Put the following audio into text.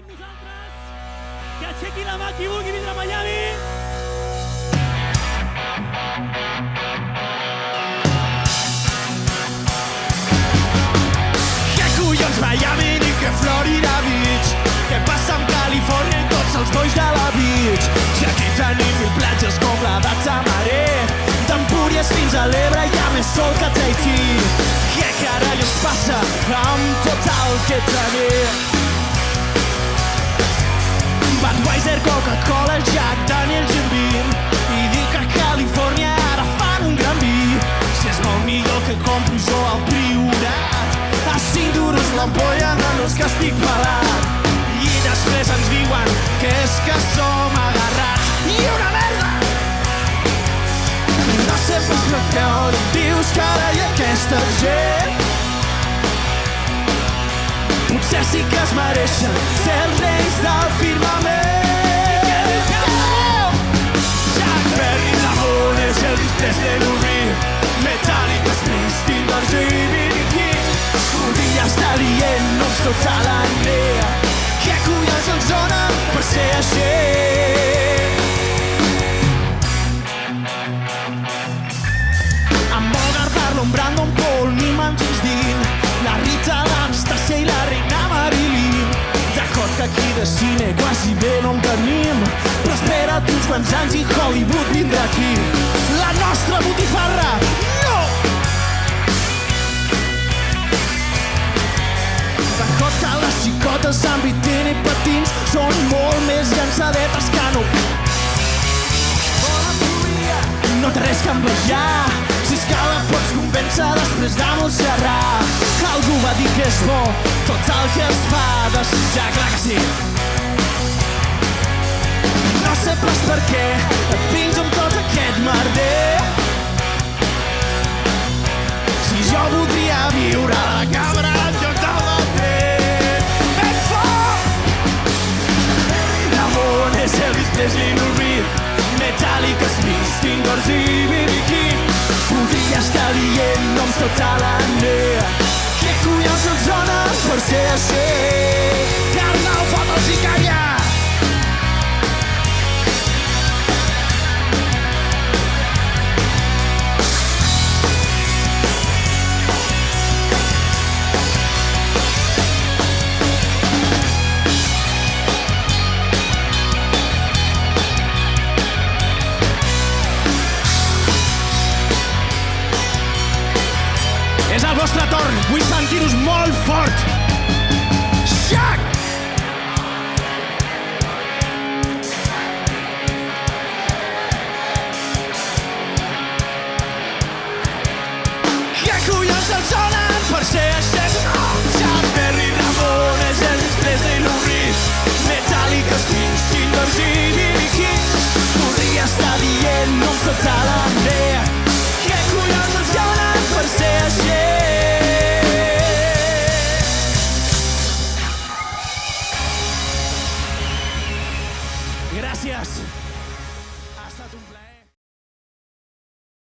amb nosaltres, que aixequi la mà qui vulgui vindre a Miami. Que collons Miami ni que Florida Beach, què passa amb Califòrnia i tots els bois de la beach. Si aquí tenim 1000 platges com la de Tamaré, d'Empúries fins a l'Ebre hi ha més sol que Tahití. Què carai ens passa amb tot el que tenim? Budweiser, Coca-Cola, Jack Daniels i Vin, i dic que a Califòrnia ara fan un gran vi. Si és molt millor que compro jo al Priorat, a 5 duros l'ampolla, nanos que estic pelat. I després ens diuen que és que som agarrats. I una merda! No sempre es tracta on dius que ara hi ha aquesta gent. Potser sí que es mereixen ser els reis del firmament. Jack Berry, Ramones, Elvis Presley, Lou Reed, Metallica, Springsteen, George i B.B. King. Podria estar dient noms tota la nea. Què collons ens dona per ser així? Amb Bogart, Marlon Brando, Paul Newman, James Dean, la Rita, l'Anastàcia i la reina Marilyn. D'acord que aquí de cine quasi bé no en tenim, però espera't uns quants anys i Hollywood vindrà aquí. La nostra botifarra, no! D'acord que les xicotes amb biquini i patins són molt més llançadetes que no. No té res que envejar, si és que la pots convèncer després de Montserrat. Algú va dir que és bo tot el que es fa desitjar, clar que sí. No sé pas per què et pins amb tot aquest merder. Si jo voldria viure a la cabra en lloc de l'hotel. Ben fort! Ramones, Elvis Presley, Lou Reed, Metallica, Springsteen, George i B.B. King. Podria estar dient noms tota la nea. Què collons ens dona per ser així? Arnau, fota'ls i calla! És el vostre torn, vull sentir-vos molt fort. Jack! Què collons els sona?